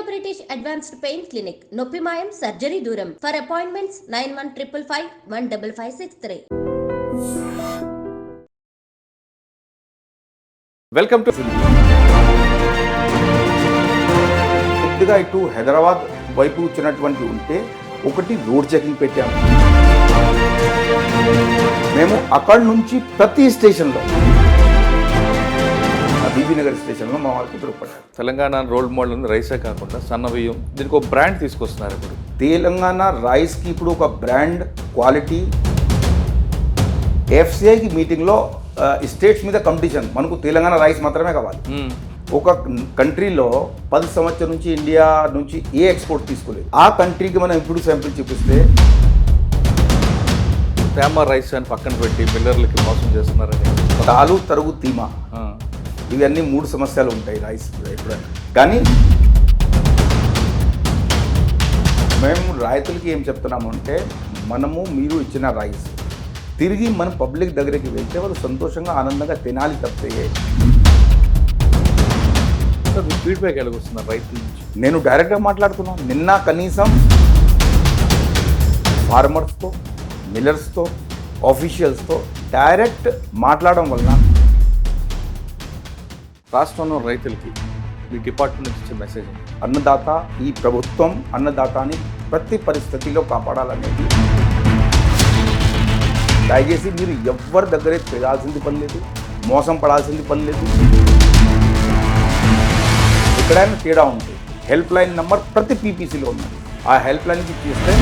British Advanced Pain Clinic, నొప్పి మాయం surgery దూరం. For appointments 9155515563. వెల్కమ్ టు కొద్దిగా ఇటు హైదరాబాద్ వైపు వచ్చినటువంటి ఉంటే ఒకటి రోడ్ చెకింగ్ పెట్టాము. మేము అక్కడి నుంచి ప్రతి స్టేషన్లో బీబీనగర్ స్టేషన్లో మా వాళ్ళకి దొరకపడ్డారు. తెలంగాణ రోల్ మోడల్ ఉంది. రైసే కాకుండా సన్న బియ్యం, దీనికి ఒక బ్రాండ్ తీసుకొస్తున్నారు. ఇప్పుడు తెలంగాణ రైస్కి ఇప్పుడు ఒక బ్రాండ్ క్వాలిటీ. ఎఫ్సిఐకి మీటింగ్లో స్టేట్స్ మీద కాంపిటీషన్, మనకు తెలంగాణ రైస్ మాత్రమే కావాలి. ఒక కంట్రీలో 10 సంవత్సరం నుంచి ఇండియా నుంచి ఏ ఎక్స్పోర్ట్ తీసుకోలేదు. ఆ కంట్రీకి మనం ఇప్పుడు శాంపిల్ చూపిస్తే తేమ రైస్ అని పక్కన పెట్టి మిల్లర్లకి మోసం చేస్తున్నారని. తాలు తరుగు తీమా ఇవన్నీ 3 సమస్యలు ఉంటాయి రైస్ ఎప్పుడైనా. కానీ మేము రైతులకి ఏం చెప్తున్నాము అంటే, మీరు ఇచ్చిన రైస్ తిరిగి మన పబ్లిక్ దగ్గరికి వెళ్తే వాళ్ళు సంతోషంగా ఆనందంగా తినాలి తప్పితే. ఫీడ్బ్యాక్ ఎలాగొస్తున్నారు రైతుల నుంచి? నేను డైరెక్ట్గా మాట్లాడుతున్నాను. నిన్న కనీసం ఫార్మర్స్తో, మిల్లర్స్తో, ఆఫీషియల్స్తో డైరెక్ట్ మాట్లాడడం వలన రాష్ట్రంలో రైతులకి మీ డిపార్ట్మెంట్ నుంచి ఇచ్చే మెసేజ్ అన్నదాత, ఈ ప్రభుత్వం అన్నదాతని ప్రతి పరిస్థితిలో కాపాడాలనేది. దయచేసి మీరు ఎవరి దగ్గరే తిరగాల్సింది పని లేదు, మోసం పడాల్సింది పని లేదు. ఎక్కడైనా తేడా ఉంటుంది. హెల్ప్ లైన్ నెంబర్ ప్రతి పీపీసీలో ఉన్నది. ఆ హెల్ప్ లైన్కి చేస్తే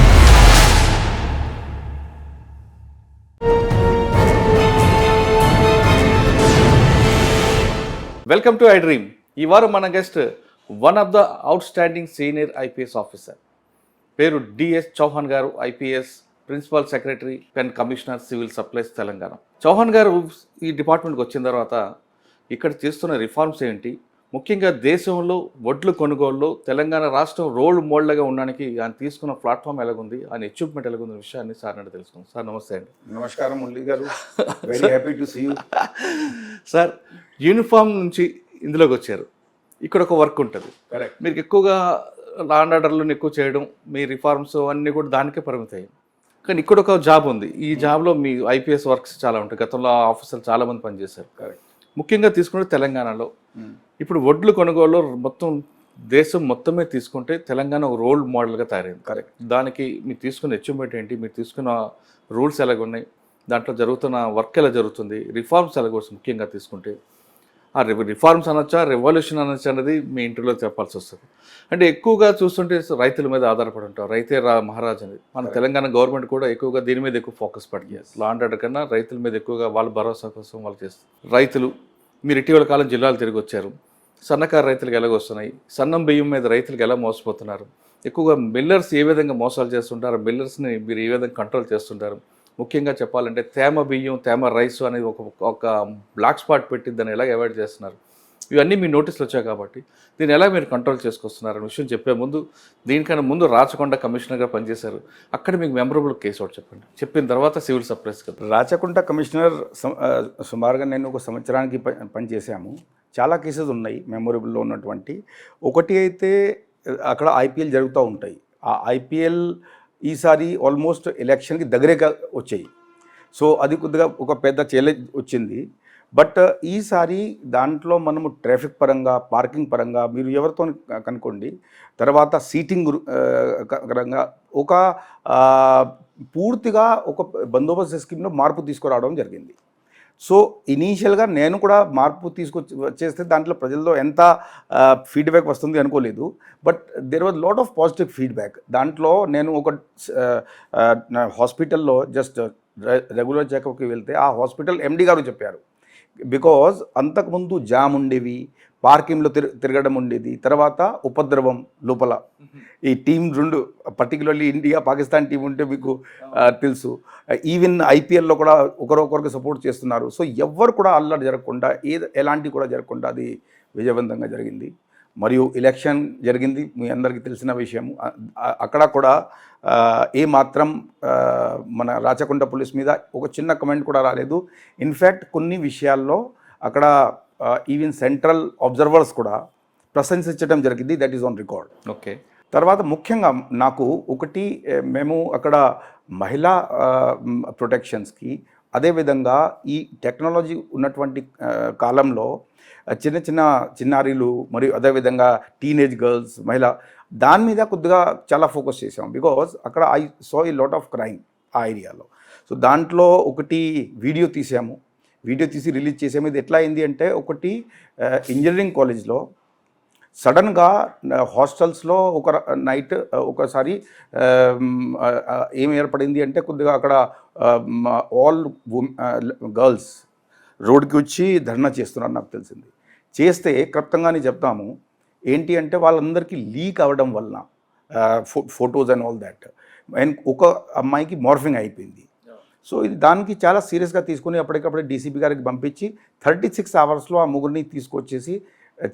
వెల్కమ్ టు ఐ డ్రీమ్. ఈ వారం మన guest one of the outstanding senior IPS officer, పేరు డిఎస్ చౌహాన్ గారు, IPS principal secretary and commissioner civil supplies Telangana. Chauhan గారు ఈ డిపార్ట్మెంట్కి వచ్చిన తర్వాత ఇక్కడ చేస్తున్న రిఫార్మ్స్ ఏంటి, ముఖ్యంగా దేశంలో వడ్లు కొనుగోలులో తెలంగాణ రాష్ట్రం రోల్ మోడల్గా ఉండడానికి ఆయన తీసుకున్న ప్లాట్ఫామ్ ఎలాగుంది, ఆయన అచీవ్మెంట్ ఎలాగుంది విషయాన్ని సార్ అంటే తెలుసుకుందాం. సార్ నమస్తే అండి. నమస్కారం మురళి గారు, very happy to see you. Sir, uniform నుంచి ఇందులోకి వచ్చారు. ఇక్కడ ఒక వర్క్ ఉంటుంది. కరెక్ట్. మీకు ఎక్కువగా లా అండ్ ఆర్డర్లను ఎక్కువ చేయడం, మీ రిఫార్మ్స్ అన్నీ కూడా దానికే పరిమితాయి. కానీ ఇక్కడ ఒక జాబ్ ఉంది. ఈ జాబ్లో మీ ఐపీఎస్ వర్క్స్ చాలా ఉంటాయి. గతంలో ఆఫీసర్లు చాలామంది పనిచేశారు. కరెక్ట్. ముఖ్యంగా తీసుకుంటే తెలంగాణలో ఇప్పుడు వడ్లు కొనుగోలు మొత్తం దేశం మొత్తమే తీసుకుంటే తెలంగాణ ఒక రోల్ మోడల్గా తయారైంది. కరెక్ట్. దానికి మీరు తీసుకున్న అచీవ్మెంట్ ఏంటి, మీరు తీసుకున్న రూల్స్ ఎలాగ ఉన్నాయి, దాంట్లో జరుగుతున్న వర్క్ ఎలా జరుగుతుంది, రిఫార్మ్స్ ఎలాగ ముఖ్యంగా తీసుకుంటే ఆ రిఫార్మ్స్ అనొచ్చా, రెవల్యూషన్ అనొచ్చా అనేది మీ ఇంటర్వ్యూలో చెప్పాల్సి వస్తుంది. అంటే ఎక్కువగా చూస్తుంటే రైతుల మీద ఆధారపడి ఉంటారు. రైతే మహారాజ్ అనేది మన తెలంగాణ గవర్నమెంట్ కూడా ఎక్కువగా దీని మీద ఎక్కువ ఫోకస్ పడి లా అండ్ ఆర్డర్ కన్నా రైతుల మీద ఎక్కువగా వాళ్ళ భరోసా కోసం వాళ్ళు చేస్తారు. రైతులు మీరు ఇటీవల కాలం జిల్లాలు తిరిగి వచ్చారు. సన్నకారు రైతులకు ఎలాగొస్తున్నాయి, సన్నం బియ్యం మీద రైతులకు ఎలా మోసపోతున్నారు, ఎక్కువగా మిల్లర్స్ ఏ విధంగా మోసాలు చేస్తుంటారు, మిల్లర్స్ని మీరు ఏ విధంగా కంట్రోల్ చేస్తుంటారు, ముఖ్యంగా చెప్పాలంటే తేమ బియ్యం, తేమ రైస్ అనేది ఒక బ్లాక్ స్పాట్ పెట్టి దాన్ని ఎలా అవాయిడ్ చేస్తున్నారు, ఇవన్నీ మీ నోటీసులు వచ్చాయి. కాబట్టి దీన్ని ఎలా మీరు కంట్రోల్ చేసుకొస్తున్నారు అనే విషయం చెప్పే ముందు, దీనికన్నా ముందు రాచకొండ కమిషనర్గా పనిచేశారు. అక్కడ మీకు మెమరబుల్ కేసు ఒకటి చెప్పండి. చెప్పిన తర్వాత సివిల్ సప్లైస్ కదా. రాచకొండ కమిషనర్ సుమారుగా నేను 1 సంవత్సరానికి పనిచేశాము. చాలా కేసెస్ ఉన్నాయి మెమొరబుల్లో ఉన్నటువంటి. ఒకటి అయితే అక్కడ ఐపీఎల్ జరుగుతూ ఉంటాయి. ఆ ఐపీఎల్ ఈసారి ఆల్మోస్ట్ ఎలక్షన్కి దగ్గరగా వచ్చాయి. సో అది కొద్దిగా ఒక పెద్ద ఛాలెంజ్ వచ్చింది. బట్ ఈసారి దాంట్లో మనము ట్రాఫిక్ పరంగా, పార్కింగ్ పరంగా మీరు ఎవరితో కనుక్కోండి, తర్వాత సీటింగ్ పరంగా ఒక పూర్తిగా ఒక బందోబస్తు స్కీమ్లో మార్పు తీసుకురావడం జరిగింది. సో ఇనీషియల్గా నేను కూడా మార్పు వచ్చేస్తే దాంట్లో ప్రజల్లో ఎంత ఫీడ్బ్యాక్ వస్తుంది అనుకోలేదు. But there was lot of positive feedback. దాంట్లో నేను ఒక హాస్పిటల్లో జస్ట్ రెగ్యులర్ చెకప్కి వెళ్తే ఆ హాస్పిటల్ ఎండి గారు చెప్పారు, బికాజ్ అంతకుముందు జామ్ ఉండేవి, పార్కింగ్లో తిరగడం ఉండేది, తర్వాత ఉపద్రవం లోపల. ఈ team 2 particularly India Pakistan team ఉంటే మీకు తెలుసు. ఈవెన్ ఐపీఎల్లో కూడా ఒకరొకరికి సపోర్ట్ చేస్తున్నారు. సో ఎవ్వరు కూడా అల్లరి జరగకుండా, ఎలాంటి కూడా జరగకుండా అది విజయవంతంగా జరిగింది. మరియు ఎలక్షన్ జరిగింది, మీ అందరికీ తెలిసిన విషయం. అక్కడ కూడా ఏ మాత్రం మన రాచకొండ పోలీస్ మీద ఒక చిన్న కమెంట్ కూడా రాలేదు. ఇన్ఫ్యాక్ట్ కొన్ని విషయాల్లో అక్కడ ఈవెన్ సెంట్రల్ అబ్జర్వర్స్ కూడా ప్రశంసించడం జరిగింది. That is on record. Okay. తర్వాత ముఖ్యంగా నాకు ఒకటి, మేము అక్కడ మహిళా ప్రొటెక్షన్స్కి, అదేవిధంగా ఈ టెక్నాలజీ ఉన్నటువంటి కాలంలో చిన్నారీలు మరియు అదేవిధంగా టీనేజ్ గర్ల్స్, దాని మీద కొద్దిగా చాలా ఫోకస్ చేసాం. బికాజ్ అక్కడ ఐ సో ఈ లాట్ ఆఫ్ క్రైమ్ ఆ ఏరియాలో. సో దాంట్లో ఒకటి వీడియో తీసి రిలీజ్ చేసాము. ఇది ఎట్లా అయింది అంటే, ఒకటి ఇంజనీరింగ్ కాలేజ్లో సడన్గా హాస్టల్స్లో ఒక నైట్ ఒకసారి ఏం ఏర్పడింది అంటే, కొద్దిగా అక్కడ ఆల్ గర్ల్స్ రోడ్కి వచ్చి ధర్నా చేస్తున్నారు నాకు తెలిసింది. చేస్తే క్లుప్తంగానే చెప్తాము ఏంటి అంటే, వాళ్ళందరికీ లీక్ అవ్వడం వలన photos and all that, and ఒక అమ్మాయికి మార్ఫింగ్ అయిపోయింది. సో ఇది దానికి చాలా సీరియస్గా తీసుకుని అప్పటికప్పుడే డీసీపీ గారికి పంపించి 36 అవర్స్లో ఆ ముగ్గురిని తీసుకొచ్చేసి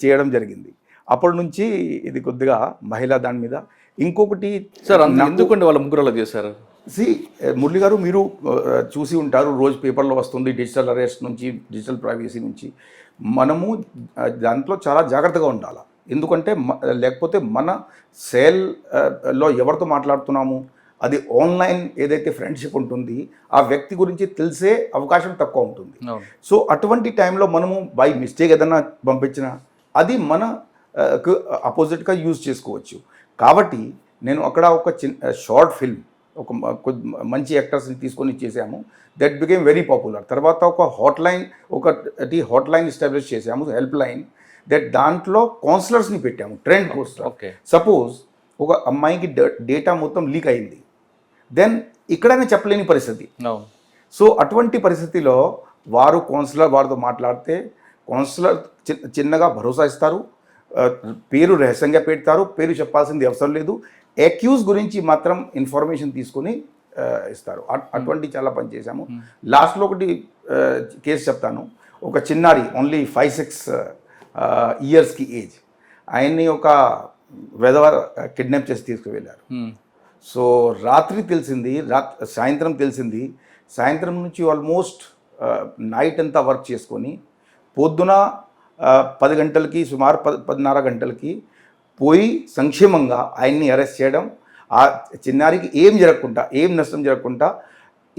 చేయడం జరిగింది. అప్పటి నుంచి ఇది కొద్దిగా మహిళ దాని మీద. ఇంకొకటి సార్, ఎందుకంటే వాళ్ళ ముగ్గురు అలా చేశారు? మురళి గారు, మీరు చూసి ఉంటారు, రోజు పేపర్లో వస్తుంది డిజిటల్ అరెస్ట్ నుంచి, డిజిటల్ ప్రైవసీ నుంచి. మనము దాంట్లో చాలా జాగ్రత్తగా ఉండాలి. ఎందుకంటే లేకపోతే మన సెల్లో ఎవరితో మాట్లాడుతున్నాము, అది ఆన్లైన్ ఏదైతే ఫ్రెండ్షిప్ ఉంటుంది, ఆ వ్యక్తి గురించి తెలిసే అవకాశం తక్కువ ఉంటుంది. సో అటువంటి టైంలో మనము బై మిస్టేక్ ఏదైనా పంపించినా అది మన అపోజిట్గా యూజ్ చేసుకోవచ్చు. కాబట్టి నేను అక్కడ ఒక షార్ట్ ఫిల్మ్, ఒక మంచి యాక్టర్స్ని తీసుకొని చేసాము. That became very popular. తర్వాత ఒక హాట్ లైన్ ఎస్టాబ్లిష్ చేసాము, హెల్ప్ లైన్. దాంట్లో కౌన్సిలర్స్ని పెట్టాము, ట్రెండ్ కౌన్సిలర్. సపోజ్ ఒక అమ్మాయికి డేటా మొత్తం లీక్ అయింది, దెన్ ఇక్కడనే చెప్పలేని పరిస్థితి. సో అటువంటి పరిస్థితిలో వారితో మాట్లాడితే కౌన్సిలర్ చిన్నగా భరోసా ఇస్తారు, పేరు రహస్యంగా పెడతారు, పేరు చెప్పాల్సింది అవసరం లేదు, అక్యూజ్ గురించి మాత్రం ఇన్ఫర్మేషన్ తీసుకొని ఇస్తారు. అటువంటి చాలా పని చేశాము. లాస్ట్లో ఒకటి కేసు చెప్తాను. ఒక చిన్నారి, ఓన్లీ 5-6 ఇయర్స్కి ఏజ్, ఆయన్ని ఒక వెధవ కిడ్నాప్ చేసి తీసుకువెళ్ళారు. సో రాత్రి తెలిసింది, సాయంత్రం తెలిసింది. సాయంత్రం నుంచి ఆల్మోస్ట్ నైట్ అంతా వర్క్ చేసుకొని పొద్దున 10 గంటలకి, సుమారు 10:30 గంటలకి పోయి సంక్షేమంగా ఆయన్ని అరెస్ట్ చేయడం, ఆ చిన్నారికి ఏం నష్టం జరగకుండా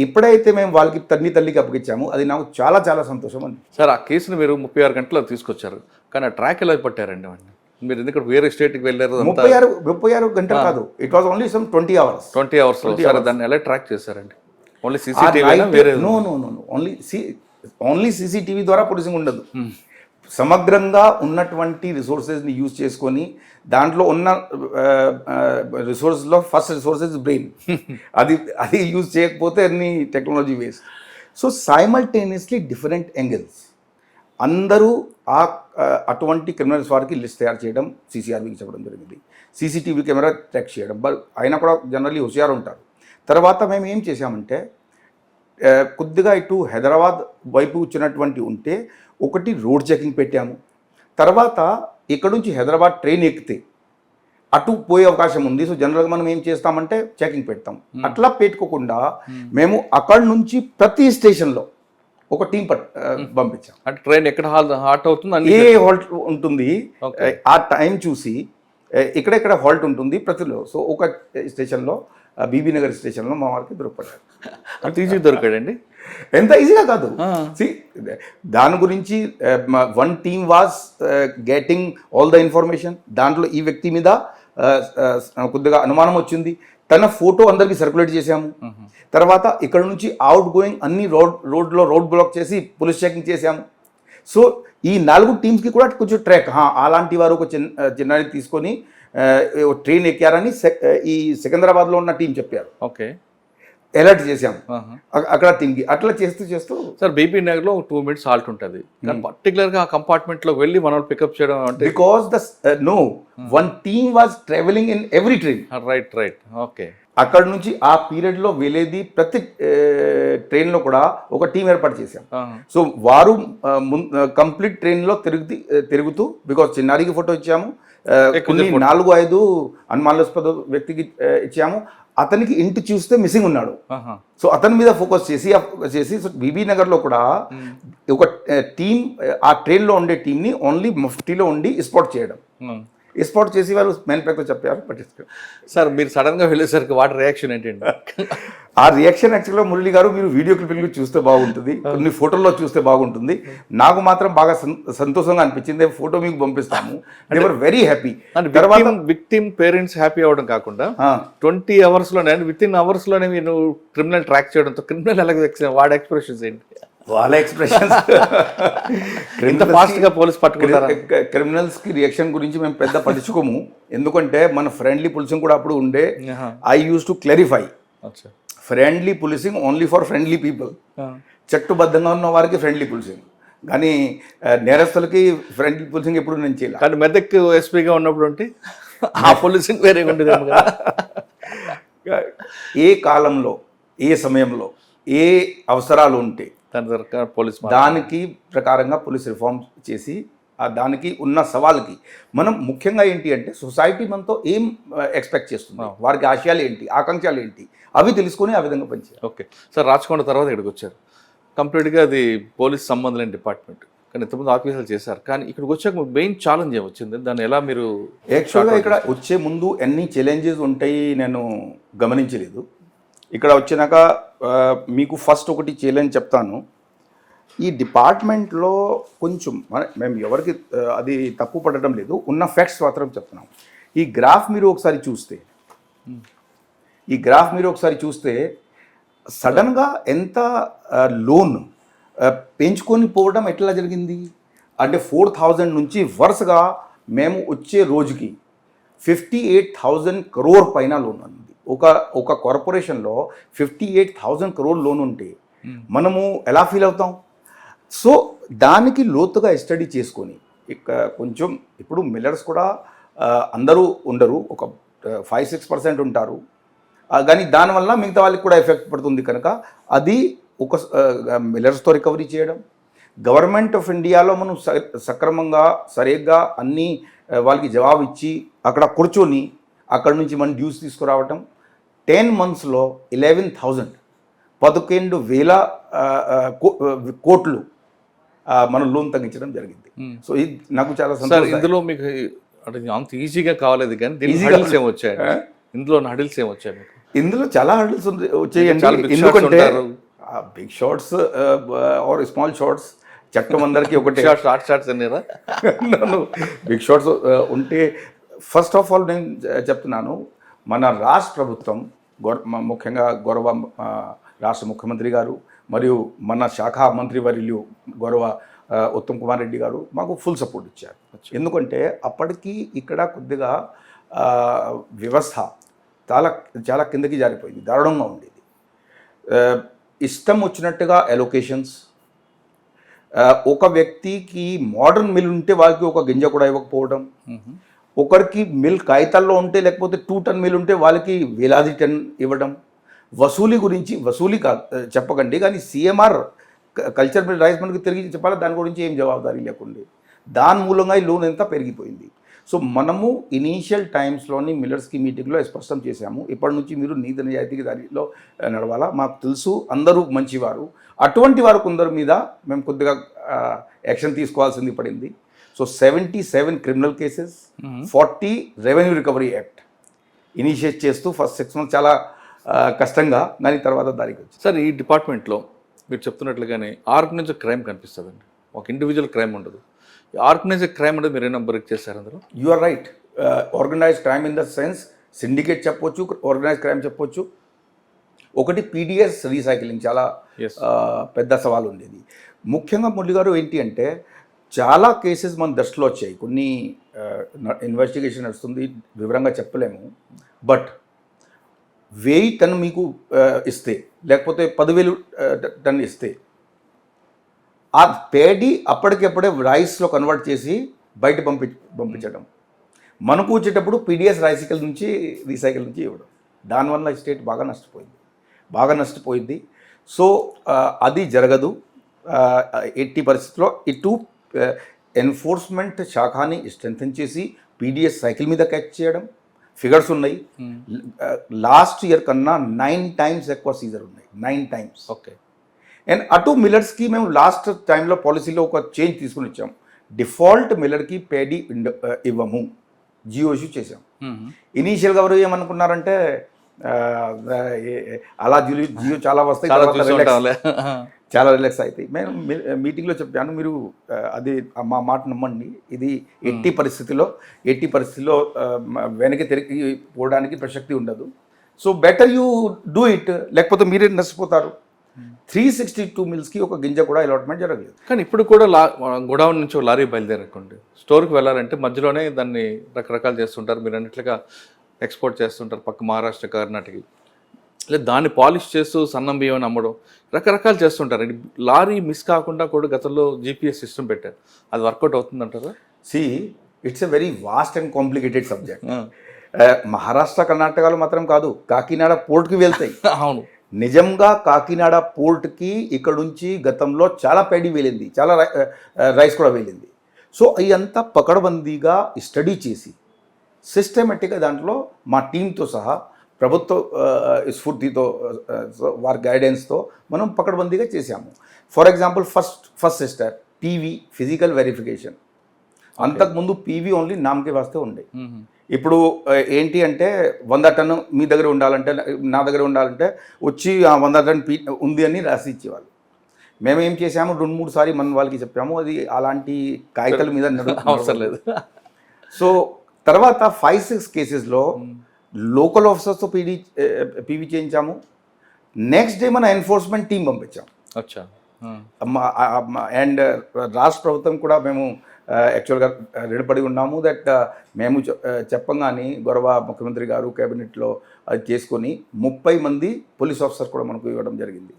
ఇప్పుడైతే మేము వాళ్ళకి తల్లికి అప్పగించాము. అది నాకు చాలా చాలా సంతోషం అండి. సార్, ఆ కేసును మీరు 36 గంటల్లో తీసుకొచ్చారు, కానీ ఆ ట్రాక్ ఎలా పట్టారండి వాడిని? మీరు ఎందుకంటే వేరే స్టేట్కి వెళ్ళారు. 36 గంటలు కాదు, it was only some 20 hours. 20 hours దాన్ని ఎలా ట్రాక్ చేశారండి? Only CCTV? No, only CCTV ద్వారా పోలీసింగ్ ఉండదు. సమగ్రంగా ఉన్నటువంటి రిసోర్సెస్ని యూజ్ చేసుకొని, దాంట్లో ఉన్న రిసోర్స్లో ఫస్ట్ రిసోర్సెస్ బ్రెయిన్, అది యూజ్ చేయకపోతే అన్ని technology waste. So simultaneously different angles, అందరూ అటువంటి క్రిమినల్స్ వారికి లిస్ట్ తయారు చేయడం CCRBకి చెప్పడం జరిగింది. CCTV కెమెరా ట్రాక్ చేయడం, అయినా కూడా జనరల్లీ హుషియారు ఉంటారు. తర్వాత మేము ఏం చేసామంటే, కొద్దిగా ఇటు హైదరాబాద్ వైపు వచ్చినటువంటి ఉంటే ఒకటి రోడ్ చెకింగ్ పెట్టాము. తర్వాత ఇక్కడ నుంచి హైదరాబాద్ ట్రైన్ ఎక్కితే అటు పోయే అవకాశం ఉంది. సో జనరల్గా మనం ఏం చేస్తామంటే చెకింగ్ పెడతాం. అట్లా పెట్టుకోకుండా మేము అక్కడి నుంచి ప్రతి స్టేషన్లో ఒక టీం పంపించాం. అంటే ట్రైన్ ఎక్కడ హాల్ట్ అవుతుంది, ఏ హాల్ట్ ఉంటుంది, ఆ టైం చూసి ఎక్కడెక్కడ హాల్ట్ ఉంటుంది ప్రతిలో. సో ఒక స్టేషన్లో, బీబీ నగర్ స్టేషన్లో మా వారికి దొరకపడ్డారు. అంత ఈజీ దొరికాడండి? ఎంత ఈజీగా కాదు. దాని గురించి one team was getting all the information. దాంట్లో ఈ వ్యక్తి మీద కొద్దిగా అనుమానం వచ్చింది, తన ఫోటో అందరికీ సర్క్యులేట్ చేశాము. తర్వాత ఇక్కడ నుంచి అవుట్ గోయింగ్ అన్ని రోడ్ బ్లాక్ చేసి పోలీస్ చెకింగ్ చేశాము. సో ఈ 4 టీమ్స్కి కూడా కొంచెం ట్రాక్, అలాంటి వారు ఒక చిన్నది తీసుకొని ట్రైన్ ఎక్కారని ఈ సికింద్రాబాద్లో ఉన్న టీం చెప్పారు. ఓకే, అలర్ట్ చేసాం అక్కడ టీంకి. అట్లా చేస్తూ సార్, బీబీ నగర్లో 2 minutes హాల్ట్ ఉంటుంది, కానీ పర్టికులర్గా ఆ కంపార్ట్మెంట్లోకి వెళ్ళి మనం పికప్ చేయడం అంటే, because one team was travelling in every train. Right. Okay, అక్కడ నుంచి ఆ పీరియడ్లో వెళ్ళేది ప్రతి ట్రైన్లో కూడా ఒక టీం ఏర్పాటు చేశాం. సో వారు కంప్లీట్ ట్రైన్లో తిరుగుతూ, బికాస్ చిన్నారికి ఫోటో ఇచ్చాము, కొన్ని 4-5 అనుమానాస్పద వ్యక్తికి ఇచ్చాము. అతనికి ఇంటి చూస్తే మిస్సింగ్ ఉన్నాడు. సో అతని మీద ఫోకస్ చేసి సో బీబీ నగర్లో కూడా ఒక టీం, ఆ ట్రైన్లో ఉండే టీంని ఓన్లీ మఫ్టీలో ఉండి స్పాట్ చేయడం. స్పాట్ చేసి వాళ్ళు మ్యానుఫ్యాక్చర్ చెప్పారు పట్టించుకో. సార్ మీరు సడన్గా వెళ్ళేసరికి వాటి రియాక్షన్ ఏంటండి? ఆ రియాక్షన్ యాక్చువల్గా మురళి గారు మీరు వీడియో క్లిప్పింగ్ చూస్తే బాగుంటుంది, కొన్ని ఫోటోల్లో చూస్తే బాగుంటుంది. నాకు మాత్రం బాగా సంతోషంగా అనిపించింది. ఫోటో మీకు పంపిస్తాము. They were very happy. తర్వాత విక్టిమ్ పేరెంట్స్ హ్యాపీ అవ్వడం కాకుండా 20 hours లోనే విత్ ఇన్ అవర్స్ లోనే మీరు క్రిమినల్ ట్రాక్ చేయడంతో క్రిమినల్ ఎలా వాడి ఎక్స్ప్రెషన్స్ ఏంటి? వాళ్ళ ఎక్స్ప్రెషన్స్ ఇంత ఫాస్ట్ గా పోలీస్ పట్టుకుంటారా? క్రిమినల్స్ కి రియాక్షన్ గురించి మేము పెద్ద పట్టించుకోము, ఎందుకంటే మన ఫ్రెండ్లీ పోలీసింగ్ కూడా అప్పుడు ఉండే. I use to clarify, friendly policing only for friendly people. చట్టుబద్ధంగా ఉన్న వారికి ఫ్రెండ్లీ పోలీసింగ్, కానీ నేరస్తులకి ఫ్రెండ్లీ పోలీసింగ్ ఎప్పుడు నేను చేయాలి. కానీ మెదక్ ఎస్పీగా ఉన్నప్పుడు అంటే ఆ పోలీసింగ్ వేరే ఉండేది. ఏ కాలంలో, ఏ సమయంలో, ఏ అవసరాలు ఉంటే పోలీస్ దానికి ప్రకారంగా పోలీస్ రిఫార్మ్ చేసి దానికి ఉన్న సవాల్కి మనం ముఖ్యంగా ఏంటి అంటే సొసైటీ మనతో ఏం ఎక్స్పెక్ట్ చేస్తుంది, వారికి ఆశయాలు ఏంటి, ఆకాంక్షలు ఏంటి, అవి తెలుసుకొని ఆ విధంగా పనిచేయాలి. ఓకే సార్, రాచకొండ తర్వాత ఇక్కడికి వచ్చారు. కంప్లీట్గా అది పోలీస్ సంబంధం లేని డిపార్ట్మెంట్, కానీ ఇంతకుముందు ఆఫీసర్లు చేశారు. కానీ ఇక్కడికి వచ్చాక మెయిన్ ఛాలెంజ్ ఏమొచ్చింది, దాన్ని ఎలా మీరు? యాక్చువల్గా ఇక్కడ వచ్చే ముందు ఎన్ని ఛాలెంజెస్ ఉంటాయి నేను గమనించలేదు. ఇక్కడ వచ్చినాక మీకు ఫస్ట్ ఒకటి ఛాలెంజ్ చెప్తాను. ఈ డిపార్ట్మెంట్లో కొంచెం మేము ఎవరికి అది తప్పు పడటం లేదు, ఉన్న ఫ్యాక్ట్స్ మాత్రం చెప్తున్నాం. ఈ గ్రాఫ్ మీరు ఒకసారి చూస్తే సడన్గా ఎంత లోన్ పెంచుకొని పోవడం ఎట్లా జరిగింది అంటే 4,000 నుంచి వరుసగా మేము వచ్చే రోజుకి 58,000 crore పైన లోన్ ఉంది. ఒక కార్పొరేషన్లో 58,000 crore లోన్ ఉంటే మనము ఎలా ఫీల్ అవుతాం? సో దానికి లోతుగా స్టడీ చేసుకొని కొంచెం ఇప్పుడు మిల్లర్స్ కూడా అందరూ ఉండరు, ఒక 5-6% ఉంటారు, కానీ దానివల్ల మిగతా వాళ్ళకి కూడా ఎఫెక్ట్ పడుతుంది. కనుక అది ఒక మిల్లర్స్తో రికవరీ చేయడం, గవర్నమెంట్ ఆఫ్ ఇండియాలో మనం సక్రమంగా సరిగ్గా అన్నీ వాళ్ళకి జవాబు ఇచ్చి అక్కడ కూర్చొని అక్కడ నుంచి మనం డ్యూస్ తీసుకురావటం. 10 monthsలో 11,000 కోట్లు మనం లోన్ తగ్గించడం జరిగింది. సో ఇది నాకు చాలా సంతోషం. ఇందులో మీకు అంటే అంత ఈజీగా కాలేదు, కానీ హడిల్స్ ఏమొచ్చాయి? ఇందులో హడిల్స్ ఏమొచ్చాయి మీకు? ఇందులో చాలా హడిల్స్ వచ్చాయండి. ఎందుకంటే big shots or small shots చట్టం అందరికీ ఒకటే. షార్ట్స్ అన్నారా? బిగ్ షాట్స్ ఉంటే ఫస్ట్ ఆఫ్ ఆల్ నేను చెప్తున్నాను, మన రాష్ట్ర ప్రభుత్వం ముఖ్యంగా గౌరవ రాష్ట్ర ముఖ్యమంత్రి గారు మరియు మన శాఖ మంత్రివర్యులు గౌరవ ఉత్తమ్ కుమార్ రెడ్డి గారు మాకు ఫుల్ సపోర్ట్ ఇచ్చారు. ఎందుకంటే అప్పటికి ఇక్కడ కొద్దిగా వ్యవస్థ చాలా కిందకి జారిపోయింది, దారుణంగా ఉండేది. ఇష్టం వచ్చినట్టుగా అలొకేషన్స్, ఒక వ్యక్తికి మోడర్న్ మిల్ ఉంటే వాళ్ళకి ఒక గింజ కూడా ఇవ్వకపోవడం, ఒకరికి మిల్ కాగితాల్లో ఉంటే లేకపోతే 2 ton మిల్ ఉంటే వాళ్ళకి వేలాది టన్ ఇవ్వడం. వసూలి గురించి చెప్పకండి, కానీ సిఎంఆర్ కల్చర్ మిల్ రైస్ మనకి తిరిగి చెప్పాలి, దాని గురించి ఏం జవాబుదారీ లేకుండా దాని మూలంగా ఈ లోన్ ఎంత పెరిగిపోయింది. సో మనము ఇనీషియల్ టైమ్స్లోని మిల్లర్స్కి మీటింగ్లో స్పష్టం చేశాము, ఇప్పటి నుంచి మీరు నీతి నిజాయితీకి దానిలో నడవాలా. మాకు తెలుసు అందరూ మంచివారు, అటువంటి వారు కొందరు మీద మేము కొద్దిగా యాక్షన్ తీసుకోవాల్సింది పడింది. So 77 criminal cases, 40 revenue recovery act initiate చేస్తూ ఫస్ట్ 6 months చాలా కష్టంగా, దాని తర్వాత దానికి వచ్చింది. సార్ ఈ డిపార్ట్మెంట్లో మీరు చెప్తున్నట్లుగానే ఆర్గనైజ్డ్ క్రైమ్ కనిపిస్తుందండి, ఒక ఇండివిజువల్ క్రైమ్ ఉండదు. ఆర్గనైజ్డ్ క్రైమ్ అంటే మీరు ఏమైనా బ్రేక్ చేశారు అందులో? You are right. Organised crime in the sense syndicate చెప్పొచ్చు, ఆర్గనైజ్డ్ క్రైమ్ చెప్పొచ్చు. ఒకటి పీడిఎస్ రీసైక్లింగ్ చాలా పెద్ద సవాల్ ఉండేది. ముఖ్యంగా మురళి గారు ఏంటి అంటే చాలా కేసెస్ మన దృష్టిలో వచ్చాయి, కొన్ని ఇన్వెస్టిగేషన్ నడుస్తుంది, వివరంగా చెప్పలేము. బట్ 1000 టన్ మీకు ఇస్తే లేకపోతే 10,000 టన్ ఇస్తే ఆ పేడి అప్పటికప్పుడే రైస్లో కన్వర్ట్ చేసి బయట పంపించడం, మనకు వచ్చేటప్పుడు పీడిఎస్ రీసైకిల్ నుంచి ఇవ్వడం. దానివల్ల స్టేట్ బాగా నష్టపోయింది. సో అది జరగదు ఎట్టి పరిస్థితుల్లో. ఇటు ఎన్ఫోర్స్మెంట్ శాఖని స్ట్రెంథెన్ చేసి పీడిఎస్ సైకిల్ మీద క్యాచ్ చేయడం, ఫిగర్స్ ఉన్నాయి. లాస్ట్ ఇయర్ కన్నా 9 times ఎక్కువ సీజర్ ఉన్నాయి, 9 times. ఓకే. అండ్ అటు మిల్లర్స్కి మేము లాస్ట్ టైంలో పాలసీలో ఒక చేంజ్ తీసుకుని వచ్చాం. డిఫాల్ట్ మిల్లర్కి పేడీ ఇవ్వము, జియో ఇష్యూ చేసాం. ఇనీషియల్గా ఎవరు ఏమనుకున్నారంటే అలా జియో చాలా వస్తాయి, చాలా రిలాక్స్ అవుతాయి. మేము మీటింగ్లో చెప్పాను, మీరు అది మా మాట నమ్మండి, ఇది ఎట్టి పరిస్థితిలో వెనక్కి తిరిగి పోవడానికి ప్రసక్తి ఉండదు. So better you do it, లేకపోతే మీరే నష్టపోతారు. 362 మిల్స్కి ఒక గింజ కూడా అలాట్మెంట్ జరగలేదు. కానీ ఇప్పుడు కూడా గోడౌన్ నుంచి ఒక లారీ బయలుదేరకండి స్టోర్కి వెళ్ళాలంటే మధ్యలోనే దాన్ని రకరకాలు చేస్తుంటారు. మీరు అన్నట్లుగా ఎక్స్పోర్ట్ చేస్తుంటారు పక్క మహారాష్ట్ర, కర్ణాటకకి, లేదా దాన్ని పాలిష్ చేస్తూ సన్నం బియ్యం అమ్మడం, రకరకాలు చేస్తుంటారు. లారీ మిస్ కాకుండా కూడా గతంలో GPS సిస్టమ్ పెట్టారు, అది వర్కౌట్ అవుతుందంటారా? It's a very vast and complicated subject. Maharashtra, కర్ణాటకలో మాత్రం కాదు, కాకినాడ పోర్ట్కి వెళ్తాయి. అవును, నిజంగా కాకినాడ పోర్ట్కి ఇక్కడ నుంచి గతంలో చాలా పేడీ వెళ్ళింది, చాలా రైస్ కూడా వెళ్ళింది. సో అదంతా పకడ్బందీగా స్టడీ చేసి సిస్టమేటిక్గా దాంట్లో మా టీంతో సహా ప్రభుత్వ స్ఫూర్తితో వారి గైడెన్స్తో మనం పకడ్బందీగా చేసాము. For example first sister PV physical verification. అంతకుముందు PV ఓన్లీ నామకే వాస్తే ఉండే. ఇప్పుడు ఏంటి అంటే 100 టన్ను మీ దగ్గర ఉండాలంటే, నా దగ్గర ఉండాలంటే వచ్చి 100 టన్ ఉంది అని రాసి ఇచ్చేవాళ్ళు. మేము ఏం చేసాము, 2-3 సార్లు మన వాళ్ళకి చెప్పాము, అది అలాంటి కాగితాల మీద అవసరం లేదు. సో తర్వాత 5-6 కేసెస్లో లోకల్ ఆఫీసర్స్తో PV చేయించాము. నెక్స్ట్ డే మన ఎన్ఫోర్స్మెంట్ టీం పంపించాము. అండ్ రాష్ట్ర ప్రభుత్వం కూడా మేము యాక్చువల్గా రుణపడి ఉన్నాము. దట్ మేము చెప్పంగానే గౌరవ ముఖ్యమంత్రి గారు క్యాబినెట్లో అది చేసుకొని 30 మంది పోలీస్ ఆఫీసర్ కూడా మనకు ఇవ్వడం జరిగింది.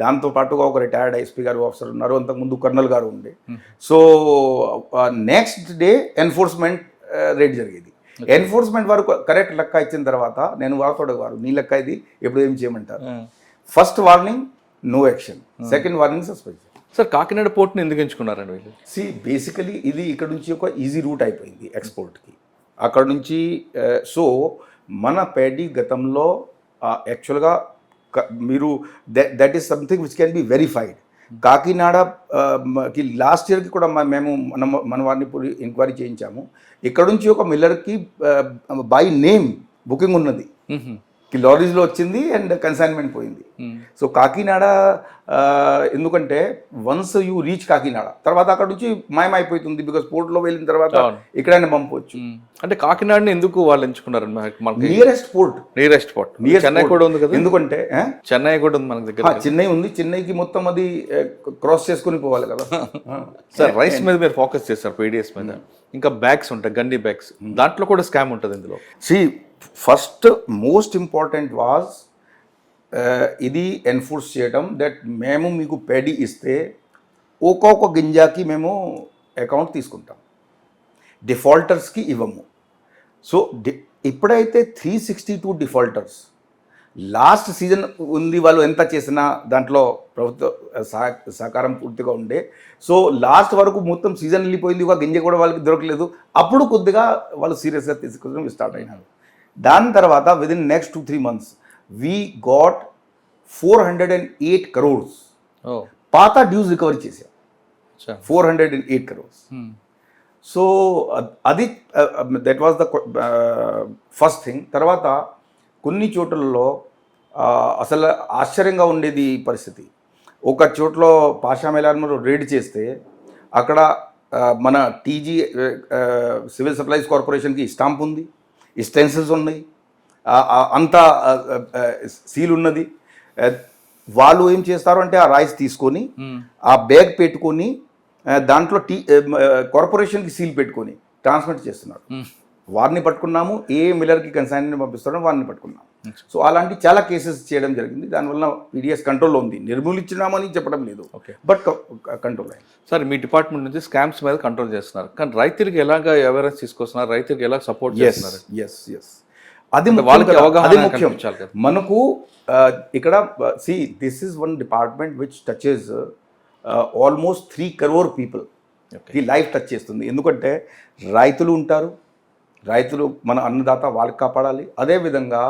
దాంతోపాటుగా ఒక రిటైర్డ్ SP గారు ఆఫీసర్ ఉన్నారు, అంతకుముందు కర్నల్ గారు ఉండే. So next day enforcement rate జరిగేది. ఎన్ఫోర్స్మెంట్ వారు కరెక్ట్ లెక్క ఇచ్చిన తర్వాత నేను వారితో వారు నీ లెక్క ఇది ఎప్పుడు ఏం చేయమంటారు. First warning no action, second warning suspension. Sir Kakinada పోర్ట్ని ఎందుకు ఎంచుకున్నారండి వీళ్ళు? బేసికలీ ఇది ఇక్కడ నుంచి ఒక ఈజీ రూట్ అయిపోయింది ఎక్స్పోర్ట్కి అక్కడ నుంచి. సో మన పేడీ గతంలో యాక్చువల్గా మీరు that is something which can be verified. కాకినాడకి లాస్ట్ ఇయర్కి కూడా మేము మన వారిని ఎంక్వైరీ చేయించాము. ఇక్కడ నుంచి ఒక మిల్లర్కి బై నేమ్ బుకింగ్ ఉన్నది, లారీస్లో వచ్చింది అండ్ కన్సైన్మెంట్ పోయింది. సో కాకినాడ ఎందుకంటే వన్స్ యూ రీచ్ కాకినాడ తర్వాత అక్కడ నుంచి మాయమైపోతుంది, బికాస్ పోర్ట్లో వెళ్ళిన తర్వాత ఎక్కడైనా పంపవచ్చు. అంటే కాకినాడని ఎందుకు వాళ్ళు ఎంచుకున్నారు? నియరెస్ట్ పోర్ట్ చెన్నై కూడా ఉంది కదా, ఎందుకంటే చెన్నై కూడా ఉంది మన దగ్గర. చెన్నై ఉంది, చెన్నైకి మొత్తం అది క్రాస్ చేసుకుని పోవాలి కదా. సార్ రైస్ మీద మీరు ఫోకస్ చేస్తారు, PDS మీద. ఇంకా బ్యాగ్స్ ఉంటాయి, గండి బ్యాగ్స్, దాంట్లో కూడా స్కామ్ ఉంటుంది ఇందులో. ఫస్ట్ మోస్ట్ ఇంపార్టెంట్ వాజ్ ఇది ఎన్ఫోర్స్ చేయడం దట్ మేము మీకు పేడీ ఇస్తే ఒక్కొక్క గింజాకి మేము అకౌంట్ తీసుకుంటాం, డిఫాల్టర్స్కి ఇవ్వము. సో ఇప్పుడైతే 362 డిఫాల్టర్స్ లాస్ట్ సీజన్ ఉంది, వాళ్ళు ఎంత చేసినా దాంట్లో ప్రభుత్వ సహకారం పూర్తిగా ఉండే. సో లాస్ట్ వరకు మొత్తం సీజన్ వెళ్ళిపోయింది, ఒక గింజ కూడా వాళ్ళకి దొరకలేదు. అప్పుడు కొద్దిగా వాళ్ళు సీరియస్గా తీసుకోవడం స్టార్ట్ అయినారు. దాని తర్వాత within next 2-3 months we got 408 crores పాత డ్యూస్ రికవరీ చేసాం, 408 crores. సో అది that was the first thing. తర్వాత కొన్ని చోట్లలో అసలు ఆశ్చర్యంగా ఉండేది పరిస్థితి. ఒక చోట్లో పాషా మేళాలో రేడ్ చేస్తే అక్కడ మన TG సివిల్ సప్లైస్ కార్పొరేషన్కి స్టాంప్ ఉంది, స్టెన్సిల్స్ ఉన్నాయి, అంతా సీల్ ఉన్నది. వాళ్ళు ఏం చేస్తారు అంటే ఆ రైస్ తీసుకొని ఆ బ్యాగ్ పెట్టుకొని దాంట్లో కార్పొరేషన్కి సీల్ పెట్టుకొని ట్రాన్స్మిట్ చేస్తున్నారు. వారిని పట్టుకున్నాము, ఏ మిల్లర్కి కన్సైన్మెంట్ పంపిస్తారో వారిని పట్టుకున్నాము. సో అలాంటి చాలా కేసెస్ చేయడం జరిగింది. దానివల్ల PDS కంట్రోల్లో ఉంది, నిర్మూలించినామని చెప్పడం లేదు, బట్ కంట్రోల్ అయింది. సార్ మీ డిపార్ట్మెంట్ నుంచి స్కామ్స్ మీద కంట్రోల్ చేస్తున్నారు, కానీ రైతులకి ఎలాగ అవేర్నెస్ తీసుకొస్తున్నారు, రైతులకి ఎలా సపోర్ట్ చేస్తున్నారు? అది వాళ్ళకి అవగాహన ముఖ్యం మనకు. ఇక్కడ this is one department which touches almost 3 crore people ఈ లైఫ్ టచ్ చేస్తుంది. ఎందుకంటే రైతులు ఉంటారు, రైతులు మన అన్నదాత, వాళ్ళకి కాపాడాలి. అదేవిధంగా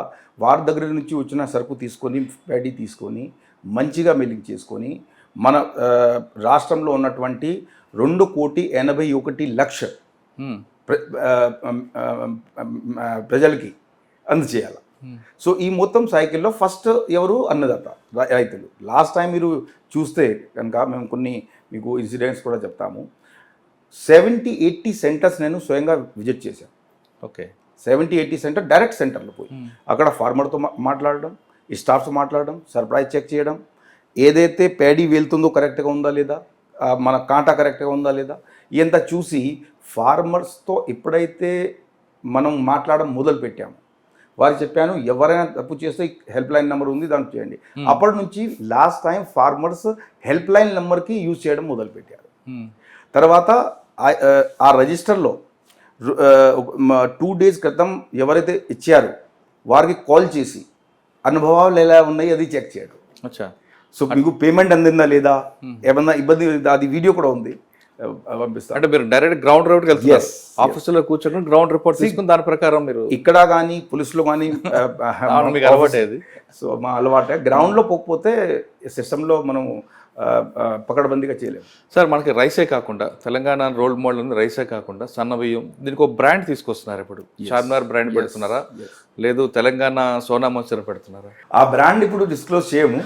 వారి దగ్గర నుంచి వచ్చిన సరుకు తీసుకొని పేడీ తీసుకొని మంచిగా మిల్లింగ్ చేసుకొని మన రాష్ట్రంలో ఉన్నటువంటి 2,81,00,000 ప్రజలకి అందజేయాలి. సో ఈ మొత్తం సైకిల్లో ఫస్ట్ ఎవరు అన్నదాత రైతులు. లాస్ట్ టైం మీరు చూస్తే కనుక మేము కొన్ని మీకు ఇన్సిడెంట్స్ కూడా చెప్తాము. 70-80 సెంటర్స్ నేను స్వయంగా విజిట్ చేశాను. ఓకే, 70-80 సెంటర్ డైరెక్ట్ సెంటర్లో పోయి అక్కడ ఫార్మర్తో మాట్లాడడం, స్టాఫ్తో మాట్లాడడం, సర్ప్రైజ్ చెక్ చేయడం, ఏదైతే ప్యాడీ వెళ్తుందో కరెక్ట్గా ఉందా లేదా, మన కాంటా కరెక్ట్గా ఉందా లేదా, ఇదంతా చూసి ఫార్మర్స్తో ఎప్పుడైతే మనం మాట్లాడడం మొదలు పెట్టాము, వారికి చెప్పాను ఎవరైనా తప్పు చేస్తే హెల్ప్ లైన్ నెంబర్ ఉంది దానికి చేయండి. అప్పటి నుంచి last time farmers help line నెంబర్కి యూజ్ చేయడం మొదలుపెట్టారు. తర్వాత ఆ రిజిస్టర్లో 2 days క్రితం ఎవరైతే ఇచ్చారో వారికి కాల్ చేసి అనుభవాలు ఎలా ఉన్నాయి అది చెక్ చేయడం. అచ్చా, సో మీకు పేమెంట్ అందిందా లేదా, ఏమన్నా ఇబ్బంది, అది వీడియో కూడా ఉంది, పంపిస్తాను. అంటే మీరు డైరెక్ట్ గ్రౌండ్ రిపోర్ట్కి వెళ్తారు, ఆఫీసులో కూర్చొని గ్రౌండ్ రిపోర్ట్ తీసుకుని దాని ప్రకారం మీరు ఇక్కడ కానీ పులిస్లో కానీ మీకు అలవాటేది. సో మా అలవాటే. గ్రౌండ్లో పోకపోతే సిస్టంలో మనం పకడ్బందీగా చేయలేము. సార్ మనకి రైసే కాకుండా తెలంగాణ రోల్ మోడల్ ఉంది, రైసే కాకుండా సన్న బియ్యం దీనికి ఒక బ్రాండ్ తీసుకొస్తున్నారు. ఇప్పుడు చార్మినార్ బ్రాండ్ పెడుతున్నారా, లేదు తెలంగాణ సోనా మసూరి పెడుతున్నారా? ఆ బ్రాండ్ ఇప్పుడు డిస్క్లోజ్ చేయము.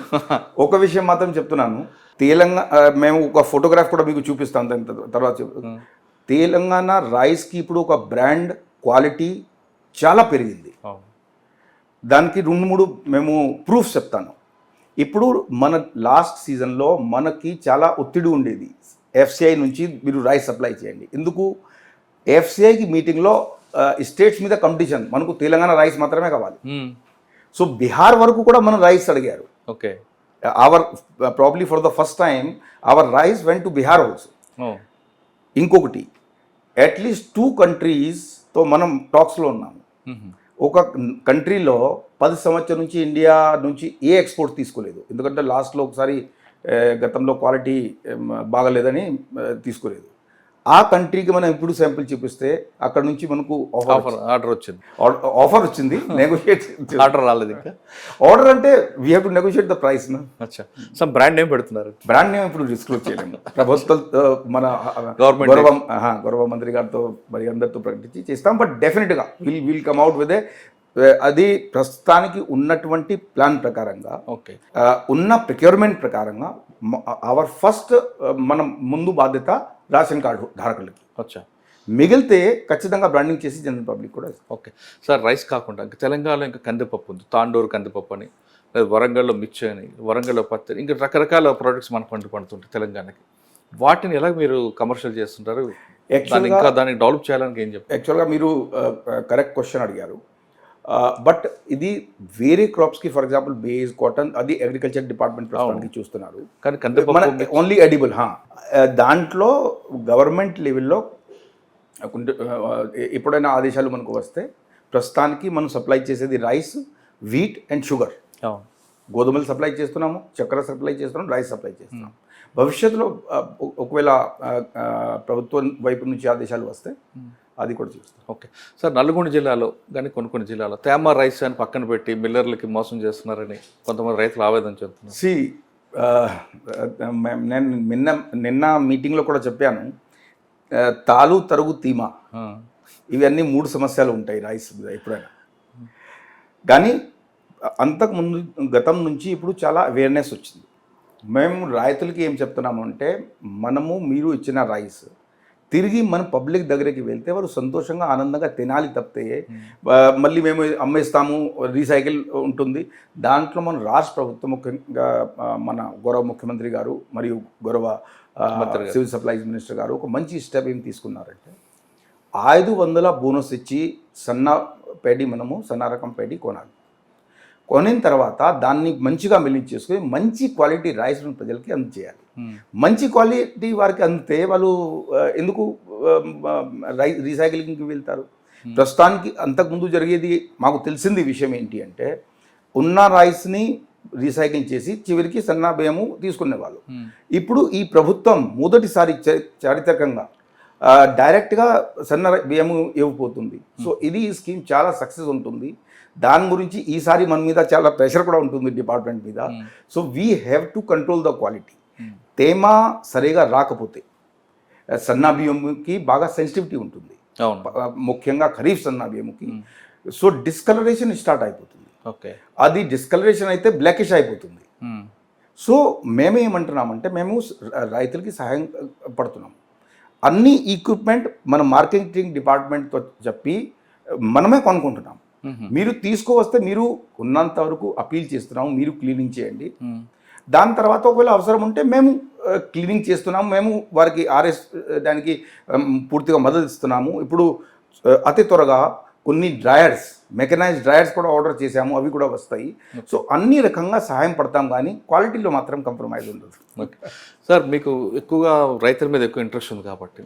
ఒక విషయం మాత్రం చెప్తున్నాను, తెలంగాణ మేము ఒక ఫోటోగ్రాఫ్ కూడా మీకు చూపిస్తాం దాని తర్వాత. తెలంగాణ రైస్కి ఇప్పుడు ఒక బ్రాండ్ క్వాలిటీ చాలా పెరిగింది. దానికి 2-3 మేము ప్రూఫ్స్ చెప్తాను. ఇప్పుడు మన లాస్ట్ సీజన్లో మనకి చాలా ఒత్తిడి ఉండేది, ఎఫ్సిఐ నుంచి మీరు రైస్ సప్లై చేయండి. ఎందుకు ఎఫ్సిఐకి మీటింగ్లో స్టేట్స్ మీద కాంపిటీషన్, మనకు తెలంగాణ రైస్ మాత్రమే కావాలి. సో బీహార్ వరకు కూడా మనం రైస్ అడిగారు. Okay, our probably for the first time our rice went to Bihar also. ఇంకొకటి, అట్లీస్ట్ 2 countriesతో మనం టాక్స్లో ఉన్నాము. ఒక కంట్రీలో 10 సంవత్సరం నుంచి ఇండియా నుంచి ఏ ఎక్స్పోర్ట్ తీసుకోలేదు, ఎందుకంటే లాస్ట్లో ఒకసారి గతంలో క్వాలిటీ బాగలేదని తీసుకోలేదు. ఆ కంట్రీకి మనం ఇప్పుడు శాంపిల్ చూపిస్తే అక్కడ నుంచి మనకు ఆర్డర్ వచ్చింది. నెగోషియేట్ ఆర్డర్ రాలేదు ఇంకా. ఆర్డర్ అంటే we have to negotiate the price. అచ్చా, సమ్ బ్రాండ్ నేమ్ పెడుతున్నారు. బ్రాండ్ నేమ్ ఇప్పుడు డిస్క్లోజ్ చేయలేము. ప్రభుత్వం మన గౌరవ మంత్రి గారితో మరి అందరితో ప్రకటించి చేస్తాం. బట్ డెఫినెట్గా విల్ కమ్ అవుట్ విత్ అది ప్రస్తుతానికి ఉన్నటువంటి ప్లాన్ ప్రకారంగా, ఓకే, ఉన్న ప్రొక్యూర్మెంట్ ప్రకారంగా అవర్ ఫస్ట్ మనం ముందు బాధ్యత రేషన్ కార్డు ధారకులకి. అచ్చా, మిగిలితే ఖచ్చితంగా బ్రాండింగ్ చేసి జనరల్ పబ్లిక్ కూడా. ఓకే సార్, రైస్ కాకుండా ఇంకా తెలంగాణలో ఇంకా కందిపప్పు ఉంది, తాండూరు కందిపప్పు అని, లేదా వరంగల్లో మిర్చి అని, వరంగల్లో పత్తి, ఇంకా రకరకాల ప్రోడక్ట్స్ మనకు పండుతుంటాయి తెలంగాణకి. వాటిని ఎలా మీరు కమర్షియల్ చేస్తుంటారు, ఇంకా దాన్ని డెవలప్ చేయాలని ఏం చెప్పారు? యాక్చువల్గా మీరు కరెక్ట్ క్వశ్చన్ అడిగారు. బట్ ఇది వేరే క్రాప్స్కి, ఫర్ ఎగ్జాంపుల్ బేస్, కాటన్, అది అగ్రికల్చర్ డిపార్ట్మెంట్ ప్రస్తుతానికి చూస్తున్నారు. కానీ మన ఓన్లీ ఎడిబుల్. దాంట్లో గవర్నమెంట్ లెవెల్లో ఎప్పుడైనా ఆదేశాలు మనకు వస్తే ప్రస్తుతానికి మనం సప్లై చేసేది రైస్, వీట్ అండ్ షుగర్. గోధుమలు సప్లై చేస్తున్నాము, చక్కెర సప్లై చేస్తున్నాం, రైస్ సప్లై చేస్తున్నాం. భవిష్యత్తులో ఒకవేళ ప్రభుత్వం వైపు నుంచి ఆదేశాలు వస్తే అది కూడా చూస్తాం. ఓకే సార్, నల్గొండ జిల్లాలో కానీ కొన్ని జిల్లాలో తేమ రైస్ అని పక్కన పెట్టి మిల్లర్లకి మోసం చేస్తున్నారని కొంతమంది రైతులు ఆవేదన చెందుతున్నారు. నేను నిన్న మీటింగ్లో కూడా చెప్పాను, తాలు, తరుగు, తీమ, ఇవన్నీ 3 సమస్యలు ఉంటాయి రైస్ మీద ఎప్పుడైనా. కానీ అంతకుముందు గతం నుంచి ఇప్పుడు చాలా అవేర్నెస్ వచ్చింది. మేము రైతులకి ఏం చెప్తున్నాము అంటే, మీరు ఇచ్చిన రైస్ తిరిగి మన పబ్లిక్ దగ్గరికి వెళ్తే వారు సంతోషంగా ఆనందంగా తినాలి తప్పితే మళ్ళీ మేము అమ్మేస్తాము, రీసైకిల్ ఉంటుంది. దాంట్లో మన రాష్ట్ర ప్రభుత్వం, ముఖ్యంగా మన గౌరవ ముఖ్యమంత్రి గారు మరియు గౌరవ సివిల్ సప్లైస్ మినిస్టర్ గారు ఒక మంచి స్టెప్ ఏం తీసుకున్నారంటే, 500 బోనస్ ఇచ్చి సన్న రకం పేడి కొనాలి. కొనిన తర్వాత దాన్ని మంచిగా మిల్లింగ్ చేసుకుని మంచి క్వాలిటీ రైస్ ప్రజలకి అందజేయాలి. మంచి క్వాలిటీ వారికి అందితే వాళ్ళు ఎందుకు రీసైక్లింగ్కి వెళ్తారు? ప్రస్తుతానికి అంతకుముందు జరిగేది మాకు తెలిసింది విషయం ఏంటి అంటే, ఉన్న రైస్ని రీసైకిల్ చేసి చివరికి సన్న బియ్యము తీసుకునేవాళ్ళు. ఇప్పుడు ఈ ప్రభుత్వం మొదటిసారి చారిత్రకంగా డైరెక్ట్గా సన్న బియ్యము ఇవ్వబోతుంది. సో ఇది ఈ స్కీమ్ చాలా సక్సెస్ ఉంటుంది. దాని గురించి ఈసారి మన మీద చాలా ప్రెషర్ కూడా ఉంటుంది డిపార్ట్మెంట్ మీద. So we have to control the quality. తేమ సరిగా రాకపోతే సన్నా బియ్యంకి బాగా సెన్సిటివిటీ ఉంటుంది, అవును. ముఖ్యంగా ఖరీఫ్ సన్నా బియ్యంకి. సో డిస్కలరేషన్ స్టార్ట్ అయిపోతుంది. ఓకే. అది డిస్కలరేషన్ అయితే బ్లాకిష్ అయిపోతుంది. సో మేమేమంటున్నామంటే మేము రైతులకి సహాయం పడుతున్నాం. అన్ని ఈక్విప్మెంట్ మన మార్కెటింగ్ డిపార్ట్మెంట్తో చెప్పి మనమే కొనుక్కుంటున్నాం. మీరు తీసుకువస్తే మీరు ఉన్నంత వరకు అపీల్ చేస్తున్నాము, మీరు క్లీనింగ్ చేయండి. దాని తర్వాత ఒకవేళ అవసరం ఉంటే మేము క్లీనింగ్ చేస్తున్నాము, మేము వారికి ఆర్ఎస్ దానికి పూర్తిగా మద్దతు ఇస్తున్నాము. ఇప్పుడు అతి త్వరగా కొన్ని డ్రయర్స్, మెకనైజ్డ్ డ్రయర్స్ కూడా ఆర్డర్ చేశాము, అవి కూడా వస్తాయి. సో అన్ని రకంగా సహాయం పడతాం, కానీ క్వాలిటీలో మాత్రం కాంప్రమైజ్ ఉండదు. ఓకే సార్, మీకు ఎక్కువగా రైతుల మీద ఎక్కువ ఇంట్రెస్ట్ ఉంది కాబట్టి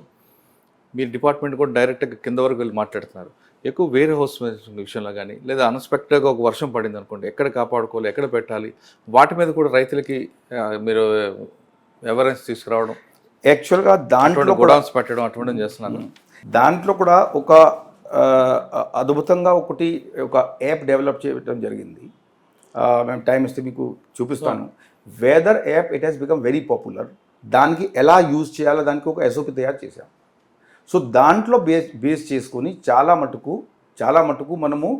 మీ డిపార్ట్మెంట్ కూడా డైరెక్ట్గా కింద వరకు వెళ్ళి మాట్లాడుతున్నారు. ఎక్కువ వేరే హౌస్ విషయంలో కానీ లేదా అన్ఎక్స్పెక్టెడ్గా ఒక వర్షం పడింది అనుకోండి, ఎక్కడ కాపాడుకోవాలి, ఎక్కడ పెట్టాలి, వాటి మీద కూడా రైతులకి మీరు అవేర్నెస్ తీసుకురావడం, యాక్చువల్గా దాంట్లో గోడౌన్స్ పెట్టడం అటువంటివి చేస్తున్నాను. దాంట్లో కూడా ఒక అద్భుతంగా ఒక యాప్ డెవలప్ చేయడం జరిగింది. మేము టైం ఇస్తే మీకు చూపిస్తాను. Weather app, it has become very popular. దానికి ఎలా యూజ్ చేయాలో దానికి ఒక ఎస్ఓపి తయారు చేశాం. సో దాంట్లో బేస్ చేసుకొని చాలా మటుకు మనము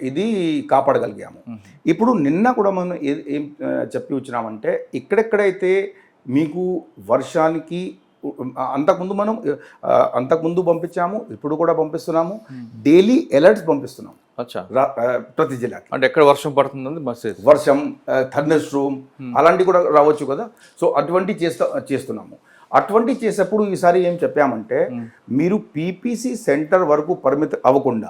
ఇది కాపాడగలిగాము. ఇప్పుడు నిన్న కూడా మనం ఏం చెప్పి వచ్చినామంటే, ఇక్కడెక్కడైతే మీకు వర్షానికి అంతకుముందు పంపించాము, ఇప్పుడు కూడా పంపిస్తున్నాము, డైలీ అలర్ట్స్ పంపిస్తున్నాం ప్రతి జిల్లాకి. అంటే ఎక్కడ వర్షం పడుతుందని మెసేజ్, వర్షం, థండర్ స్ట్రోమ్ అలాంటివి కూడా రావచ్చు కదా. సో అటువంటి చేస్తున్నాము. అటువంటి చేసేప్పుడు ఈసారి ఏం చెప్పామంటే, మీరు పీపీసీ సెంటర్ వరకు పరిమితి అవ్వకుండా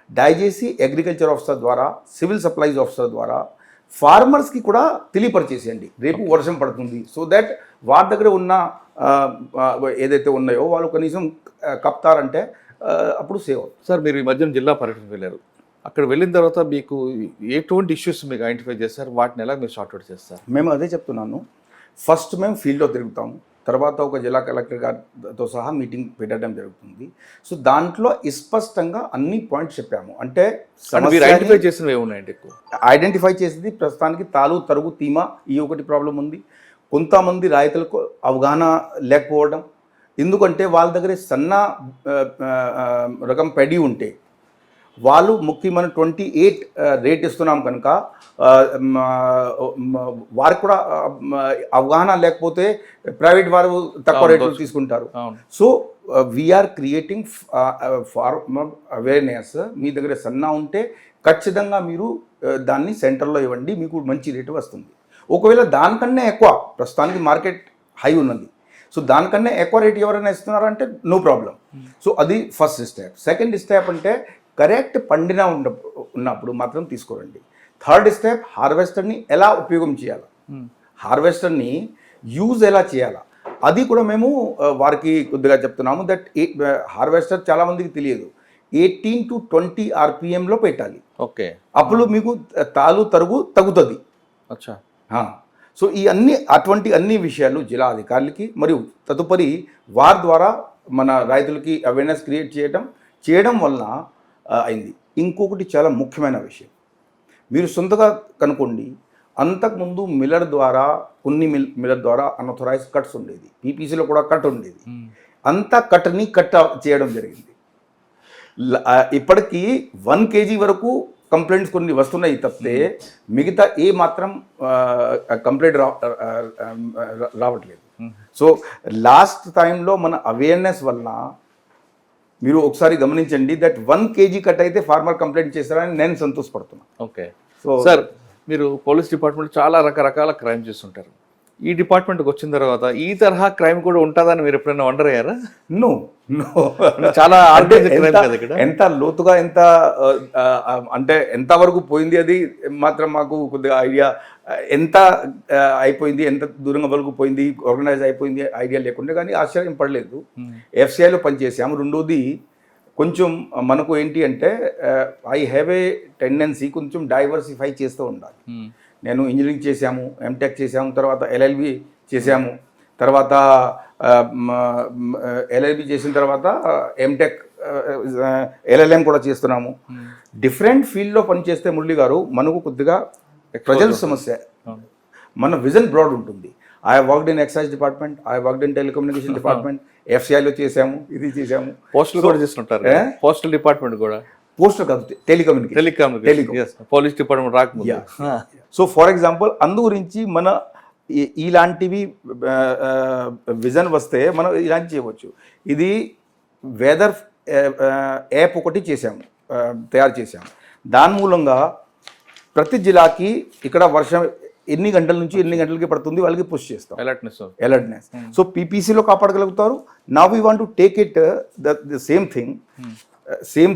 దయచేసి అగ్రికల్చర్ ఆఫీసర్ ద్వారా, సివిల్ సప్లైస్ ఆఫీసర్ ద్వారా ఫార్మర్స్కి కూడా తెలియపరిచేసేయండి రేపు వర్షం పడుతుంది. సో దట్ వారి దగ్గర ఉన్న ఏదైతే ఉన్నాయో వాళ్ళు కనీసం కప్తారంటే అప్పుడు సేవ్ అవుతుంది. సార్, మీరు ఈ మధ్యన జిల్లా పర్యటన వెళ్ళారు. అక్కడ వెళ్ళిన తర్వాత మీకు ఎటువంటి ఇష్యూస్ మీకు ఐడెంటిఫై చేస్తారు, వాటిని ఎలా మీరు సార్ట్అవుట్ చేస్తారు? మేము అదే చెప్తున్నాను. ఫస్ట్ మేము ఫీల్డ్లో తిరుగుతాము, తర్వాత ఒక జిల్లా కలెక్టర్ గారితో సహా మీటింగ్ పెట్టడం జరుగుతుంది. సో దాంట్లో స్పష్టంగా అన్ని పాయింట్స్ చెప్పాము. అంటే ఐడెంటిఫై చేసినవి ఏమున్నాయండి? ఎక్కువ ఐడెంటిఫై చేసింది ప్రస్తుతానికి తాలు, తరుగు, తీమ, ఈ ఒకటి ప్రాబ్లం ఉంది. కొంతమంది రైతులకు అవగాహన లేకపోవడం, ఎందుకంటే వాళ్ళ దగ్గర సన్న రకం పెడి ఉంటే వాళ్ళు ముఖ్యమైన 28 రేట్ ఇస్తున్నాం కనుక వారికి కూడా అవగాహన లేకపోతే ప్రైవేట్ వారు తక్కువ రేట్లు తీసుకుంటారు. So we're creating farmer awareness. మీ దగ్గర సన్నా ఉంటే ఖచ్చితంగా మీరు దాన్ని సెంటర్లో ఇవ్వండి, మీకు మంచి రేటు వస్తుంది. ఒకవేళ దానికన్నా ఎక్కువ, ప్రస్తుతానికి మార్కెట్ హై ఉన్నది, సో దానికన్నా ఎక్కువ రేట్ ఎవరైనా ఇస్తున్నారంటే నో ప్రాబ్లం. సో అది ఫస్ట్ స్టెప్. సెకండ్ స్టెప్ అంటే కరెక్ట్ పండిన ఉన్నప్పుడు మాత్రం తీసుకోరండి. థర్డ్ స్టెప్, హార్వెస్టర్ని ఎలా ఉపయోగం చేయాలి, హార్వెస్టర్ని యూజ్ ఎలా చేయాలా, అది కూడా మేము వారికి కొద్దిగా చెప్తున్నాము. దట్ హార్వెస్టర్ చాలామందికి తెలియదు, 18 to 20 RPMలో పెట్టాలి. ఓకే, అప్పుడు మీకు తాలు, తరుగు తగ్గుతుంది. అచ్చా. సో అటువంటి అన్ని విషయాలు జిల్లా అధికారులకి మరియు తదుపరి వారి ద్వారా మన రైతులకి అవేర్నెస్ క్రియేట్ చేయడం వలన అయింది. ఇంకొకటి చాలా ముఖ్యమైన విషయం, మీరు సొంతగా కనుక్కోండి. అంతకుముందు కొన్ని మిల్లర్ ద్వారా అన్అథరైజ్డ్ కట్స్ ఉండేది, పీపీసీలో కూడా కట్ ఉండేది. అంతా కట్ని కట్ చేయడం జరిగింది. ఇప్పటికీ 1 kg వరకు కంప్లైంట్స్ కొన్ని వస్తున్నాయి తప్పితే మిగతా ఏ మాత్రం కంప్లైంట్ రావట్లేదు. సో లాస్ట్ టైంలో మన అవేర్నెస్ వలన మీరు ఒకసారి గమనించండి, దట్ 1 kg కట్ అయితే ఫార్మర్ కంప్లైంట్ చేస్తారని నేను సంతోషపడుతున్నాను. ఓకే. సో సార్, మీరు పోలీస్ డిపార్ట్మెంట్ చాలా రకరకాల క్రైమ్ చేస్తుంటారు. ఈ డిపార్ట్మెంట్కి వచ్చిన తర్వాత ఈ తరహా క్రైమ్ కూడా ఉంటుందని మీరు ఎప్పుడైనా వండర్ అయ్యారా? నో, చాలా ఎంత లోతుగా అంటే ఎంతవరకు పోయింది అది మాత్రం మాకు కొద్దిగా ఐడియా, ఎంత అయిపోయింది, ఎంత దూరంగా వరకు పోయింది, ఆర్గనైజ్ అయిపోయింది ఐడియా లేకుండా, కానీ ఆశ్చర్యం పడలేదు. ఎఫ్సిఐలో పనిచేసాము. రెండోది కొంచెం మనకు ఏంటి అంటే ఐ హ్యావ్ ఏ టెండెన్సీ కొంచెం డైవర్సిఫై చేస్తూ ఉండాలి. నేను ఇంజనీరింగ్ చేశాము, ఎంటెక్ చేశాము, తర్వాత ఎల్ఎల్బి చేశాము, తర్వాత ఎల్ఎల్బి చేసిన తర్వాత ఎంటెక్ ఎల్ఎల్ఎం కూడా చేస్తున్నాము. డిఫరెంట్ ఫీల్డ్లో పనిచేస్తే మురళి గారు మనకు కొద్దిగా ప్రజల సమస్య, మన విజన్ బ్రాడ్ ఉంటుంది. I worked in excise department, I worked in telecommunication department, ఎఫ్సిఐలో చేసాము, ఇది చేసాము. పోస్టల్ కూడా చేస్తుంటారు, పోస్టల్ డిపార్ట్మెంట్ కూడా. పోస్టల్ కాదు, టెలికమ్యూనికేషన్, పోలీస్ డిపార్ట్మెంట్ రాకముందు. సో ఫర్ ఎగ్జాంపుల్ అందు గురించి మన ఇలాంటివి విజన్ వస్తే మనం ఇలాంటి చేయవచ్చు. ఇది వెదర్ యాప్ ఒకటి చేసాము, తయారు చేసాము. దాని మూలంగా ప్రతి జిల్లాకి ఇక్కడ వర్షం ఎన్ని గంటల నుంచి ఎన్ని గంటలకి పడుతుంది వాళ్ళకి పుష్ చేస్తాం, అలర్ట్నెస్. సో పీపీసీలో కాపాడగలుగుతారు. Now we want to take it the same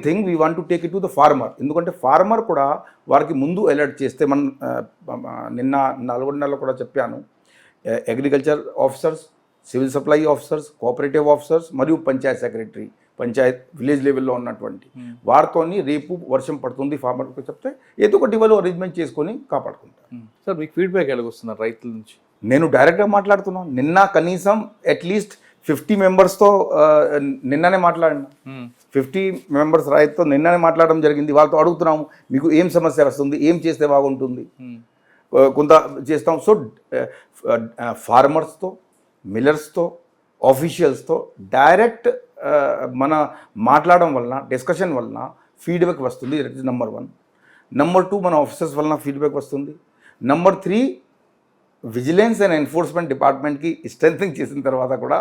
thing we want to take it to the farmer. ఎందుకంటే ఫార్మర్ కూడా వారికి ముందు అలర్ట్ చేస్తే నిన్న నల్గొండలో కూడా చెప్పాను, agriculture officers, civil supply officers, cooperative officers మరియు పంచాయత్ సెక్రటరీ, పంచాయత్ విలేజ్ లెవెల్లో ఉన్నటువంటి వారితోని రేపు వర్షం పడుతుంది ఫార్మర్కి చెప్తే ఏదో ఒకటి వాళ్ళు అరేంజ్మెంట్ చేసుకొని కాపాడుకుంటారు. సార్ మీకు ఫీడ్బ్యాక్ ఎలాగొస్తున్నారు రైతుల నుంచి? నేను డైరెక్ట్గా మాట్లాడుతున్నాను. నిన్న కనీసం అట్లీస్ట్ 50 మెంబర్స్తో నిన్ననే మాట్లాడినా, 50 మెంబర్స్ రైతుతో నిన్ననే మాట్లాడడం జరిగింది. వాళ్ళతో అడుగుతున్నాము మీకు ఏం సమస్య వస్తుంది, ఏం చేస్తే బాగుంటుంది, కొంత చేస్తాం. సో ఫార్మర్స్తో, మిల్లర్స్తో, ఆఫీషియల్స్తో డైరెక్ట్ మన మాట్లాడడం వలన, డిస్కషన్ వలన ఫీడ్బ్యాక్ వస్తుంది. That is number 1. నెంబర్ 2 మన ఆఫీసర్స్ వలన ఫీడ్బ్యాక్ వస్తుంది. నెంబర్ 3 విజిలెన్స్ అండ్ ఎన్ఫోర్స్మెంట్ డిపార్ట్మెంట్కి స్ట్రెంథనింగ్ చేసిన తర్వాత కూడా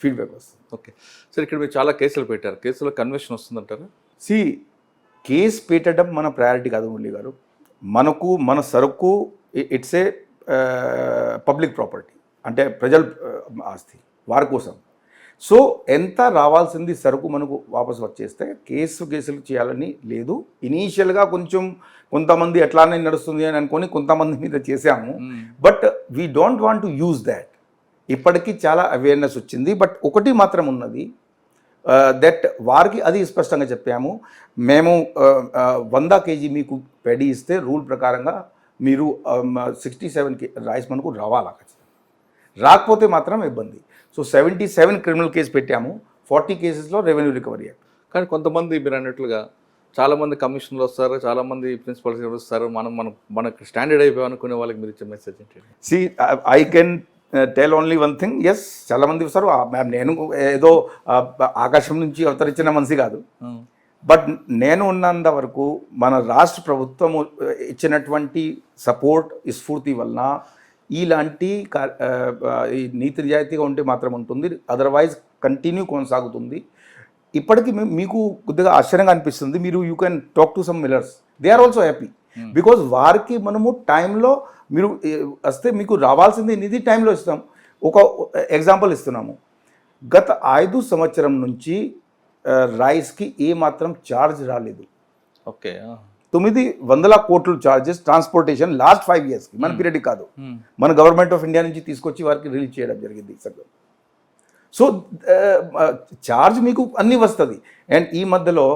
ఫీడ్బ్యాక్ వస్తుంది. ఓకే సార్, ఇక్కడ మీరు చాలా కేసులు పెట్టారు, కేసులో కన్విక్షన్ వస్తుందంటారా? కేసు పెట్టడం మన ప్రయారిటీ కాదు మురళి గారు. మన సరుకు ఇట్స్ ఏ పబ్లిక్ ప్రాపర్టీ, అంటే ప్రజల ఆస్తి, వారి కోసం. సో ఎంత రావాల్సింది సరుకు మనకు వాపసు వచ్చేస్తే కేసులు చేయాలని లేదు. ఇనీషియల్గా కొంతమంది ఎట్లానే నడుస్తుంది అని అనుకొని కొంతమంది మీద చేసాము. But we don't want to use that. ఇప్పటికీ చాలా అవేర్నెస్ వచ్చింది. బట్ ఒకటి మాత్రం ఉన్నది, దట్ వారికి అది స్పష్టంగా చెప్పాము, మేము 100 kg మీకు పెడి ఇస్తే రూల్ ప్రకారంగా మీరు 67 రైస్ మనకు రావాలా, రాకపోతే మాత్రం ఇబ్బంది. సో 77 క్రిమినల్ కేసు పెట్టాము, 40 కేసెస్లో రెవెన్యూ రికవరీ యాక్ట్. కానీ కొంతమంది మీరు అన్నట్లుగా చాలామంది కమిషనర్లు వస్తారు, చాలామంది ప్రిన్సిపల్స్ వస్తారు, మనకు స్టాండర్డ్ అయిపోయి అనుకునే వాళ్ళకి మీరు ఇచ్చే మెసేజ్ ఏంటి? I can tell only one thing, yes చాలామంది వస్తారు. నేను ఏదో ఆకాశం నుంచి అవతరించిన మనిషి కాదు. బట్ నేను ఉన్నంత వరకు మన రాష్ట్ర ప్రభుత్వం ఇచ్చినటువంటి సపోర్ట్, స్ఫూర్తి వలన ఇలాంటి ఈ నీతి నిజాయితీగా ఉంటే మాత్రం ఉంటుంది, అదర్వైజ్ కంటిన్యూ కొనసాగుతుంది. ఇప్పటికీ మీకు కొద్దిగా ఆశ్చర్యంగా అనిపిస్తుంది, మీరు you can talk to some millers, they are also happy. Because వారికి మనము టైంలో మీరు వస్తే మీకు రావాల్సింది నిధి టైంలో ఇస్తాం. ఒక ఎగ్జాంపుల్ ఇస్తున్నాము, గత 5 సంవత్సరం నుంచి రైస్కి ఏమాత్రం ఛార్జ్ రాలేదు. ఓకే, 900 కోట్లు ఛార్జెస్ ట్రాన్స్పోర్టేషన్ లాస్ట్ 5 yearsకి, మన పీరియడ్ కాదు, మన గవర్నమెంట్ ఆఫ్ ఇండియా నుంచి తీసుకొచ్చి వారికి రిలీజ్ చేయడం జరిగింది. సో ఛార్జ్ మీకు అన్నీ వస్తుంది. అండ్ ఈ మధ్యలో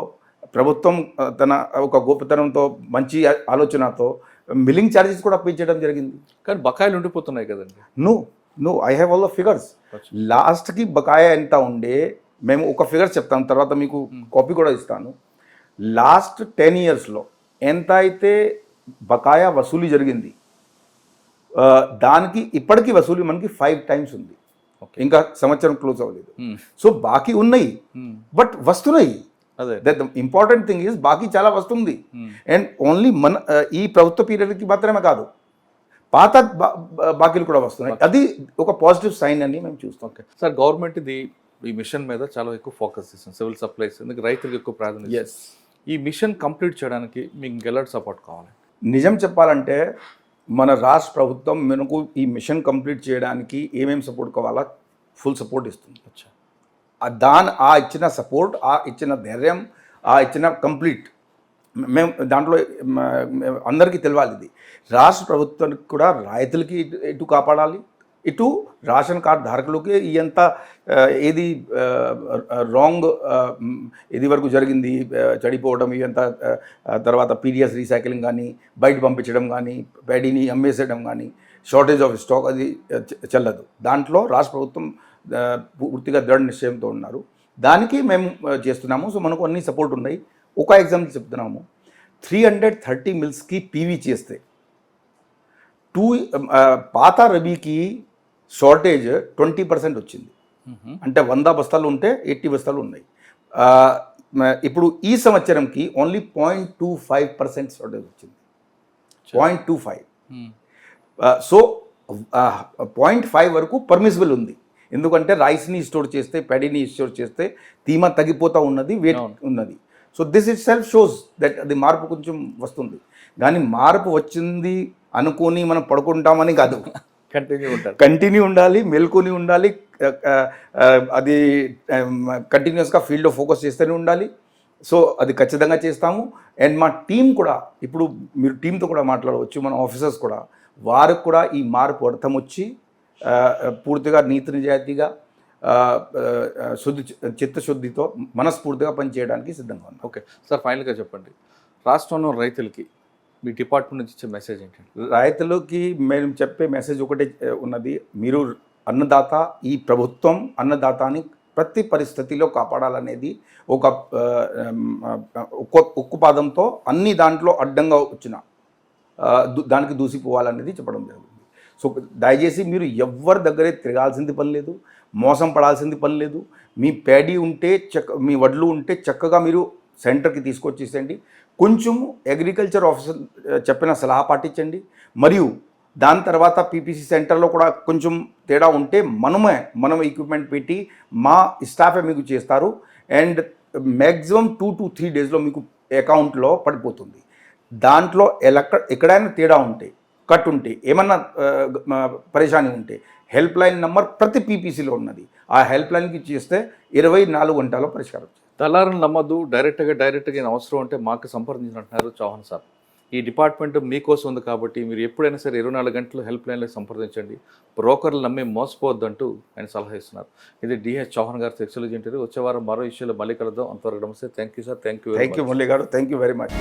ప్రభుత్వం తన ఒక గొప్పతనంతో, మంచి ఆలోచనతో మిల్లింగ్ ఛార్జెస్ కూడా పే చేయడం జరిగింది. కానీ బకాయిలు ఉండిపోతున్నాయి కదండి. No I have all the figures. లాస్ట్కి బకాయా ఎంత ఉండే, మేము ఒక ఫిగర్స్ చెప్తాను, తర్వాత మీకు కాపీ కూడా ఇస్తాను. లాస్ట్ 10 yearsలో ఎంత అయితే బకాయా వసూలు జరిగింది, దానికి ఇప్పటికీ వసూలు మనకి 5 times ఉంది. ఇంకా సంవత్సరం క్లోజ్ అవ్వలేదు. సో బాకీ ఉన్నాయి, బట్ వస్తున్నాయి. That the important thing is బాకీ చాలా వస్తుంది. అండ్ ఓన్లీ మన ఈ ప్రభుత్వ పీరియడ్కి మాత్రమే కాదు, పాత బాకీలు కూడా వస్తున్నాయి. అది ఒక పాజిటివ్ సైన్ అని మేము చూస్తాం. ఓకే సార్, గవర్నమెంట్ ఇది ఈ మిషన్ మీద చాలా ఎక్కువ ఫోకస్ చేస్తుంది, సివిల్ సప్లైస్, ఎందుకు రైతులకు ఎక్కువ ప్రాధాన్యత. ఈ మిషన్ కంప్లీట్ చేయడానికి మీకు ఎలాంటి సపోర్ట్ కావాలి? నిజం చెప్పాలంటే మన రాష్ట్ర ప్రభుత్వం మనకు ఈ మిషన్ కంప్లీట్ చేయడానికి ఏమేమి సపోర్ట్ కావాలా ఫుల్ సపోర్ట్ ఇస్తుంది. ఇచ్చిన సపోర్ట్, ఇచ్చిన ధైర్యం, ఇచ్చిన కంప్లీట్ మేము దాంట్లో అందరికీ తెలవాలి. ఇది రాష్ట్ర ప్రభుత్వానికి కూడా రైతులకి ఇటు కాపాడాలి, ఇటు రేషన్ కార్డు ధారకులకి ఎంత ఏది రాంగ్ ఇది వరకు జరిగింది, చెడిపోవడం ఇదంతా, తర్వాత పీడిఎస్ రీసైక్లింగ్ కానీ, బయట పంపించడం కానీ, ప్యాడీని అమ్మేసేయడం కానీ, షార్టేజ్ ఆఫ్ స్టాక్ అది చెల్లదు. దాంట్లో రాష్ట్ర ప్రభుత్వం పూర్తిగా దృఢ నిశ్చయంతో ఉన్నారు. దానికి మేము చేస్తున్నాము. సో మనకు అన్ని సపోర్ట్ ఉన్నాయి. ఒక ఎగ్జాంపుల్ చెప్తున్నాము, 330 mills పీవీ చేస్తే పాత రబీకి షార్టేజ్ 20% వచ్చింది. అంటే 100 బస్తాలు ఉంటే 80 బస్తాలు ఉన్నాయి. ఇప్పుడు ఈ సంవత్సరంకి ఓన్లీ 0.25% షార్టేజ్ వచ్చింది. 0.25. సో 0.5 వరకు పర్మిసిబుల్ ఉంది. ఎందుకంటే రైస్ని స్టోర్ చేస్తే, ప్యాడీని స్టోర్ చేస్తే ధీమా తగ్గిపోతూ ఉన్నది, వెయిట్ ఉన్నది. So this it self shows that అది మార్పు కొంచెం వస్తుంది. కానీ మార్పు వచ్చింది అనుకొని మనం పడుకుంటామని కాదు, కంటిన్యూ ఉండాలి, మెల్కొని ఉండాలి, అది కంటిన్యూస్గా ఫీల్డ్లో ఫోకస్ చేస్తూనే ఉండాలి. సో అది ఖచ్చితంగా చేస్తాము. అండ్ మా టీం కూడా, ఇప్పుడు మీరు టీంతో కూడా మాట్లాడవచ్చు, మన ఆఫీసర్స్ కూడా, వారికి కూడా ఈ మార్పు అర్థం వచ్చి పూర్తిగా నీతి నిజాయితీగా చిత్తశుద్ధితో మనస్ఫూర్తిగా పనిచేయడానికి సిద్ధంగా ఉన్నాం. ఓకే సార్, ఫైనల్గా చెప్పండి, రాష్ట్రంలో రైతులకి మీ డిపార్ట్మెంట్ నుంచి ఇచ్చే మెసేజ్ ఏంటంటే? రైతులకి మేము చెప్పే మెసేజ్ ఒకటే ఉన్నది, మీరు అన్నదాత, ఈ ప్రభుత్వం అన్నదాతని ప్రతి పరిస్థితిలో కాపాడాలనేది ఒక ఉక్కుపాదంతో అన్ని దాంట్లో అడ్డంగా వచ్చిన దానికి దూసిపోవాలనేది చెప్పడం జరుగుతుంది. సో దయచేసి మీరు ఎవరి దగ్గరే తిరగాల్సింది పని లేదు, మోసం పడాల్సింది పని లేదు. మీ ప్యాడీ ఉంటే మీ వడ్లు ఉంటే చక్కగా మీరు సెంటర్కి తీసుకొచ్చేసేయండి. కొంచెం అగ్రికల్చర్ ఆఫీసర్ చెప్పిన సలహా పాటించండి. మరియు దాని తర్వాత పీపీసీ సెంటర్లో కూడా కొంచెం తేడా ఉంటే మనం ఎక్విప్మెంట్ పెట్టి మా స్టాఫే మీకు చేస్తారు. అండ్ మ్యాక్సిమం 2 to 3 డేస్లో మీకు అకౌంట్లో పడిపోతుంది. దాంట్లో ఎక్కడైనా తేడా ఉంటే, కట్ ఉంటే, ఏమన్నా పరేషాని ఉంటే హెల్ప్ లైన్ నెంబర్ ప్రతి పీపీసీలో ఉన్నది. ఆ హెల్ప్ లైన్కి చేస్తే 24 గంటల్లో పరిష్కారం. దళారులను నమ్మద్దు, డైరెక్ట్గా అవసరం అంటే మాకు సంప్రదించినట్టున్నారు చౌహాన్ సార్. ఈ డిపార్ట్మెంట్ మీకోసం ఉంది కాబట్టి మీరు ఎప్పుడైనా సరే 24 గంటలు హెల్ప్ లైన్లో సంప్రదించండి. బ్రోకర్లు నమ్మి మోసపోవద్దంటూ ఆయన సలహా ఇస్తున్నారు. ఇది డిహెచ్ చౌహాన్ గారు ఎక్సలెంట్ ఇంటర్వ్యూ. వచ్చే వారం మరో ఇష్యూలో మళ్ళీ కలుద్దాం. అంతవరకు నమస్తే. Thank you sir. Thank you Murali garu. Thank you very much.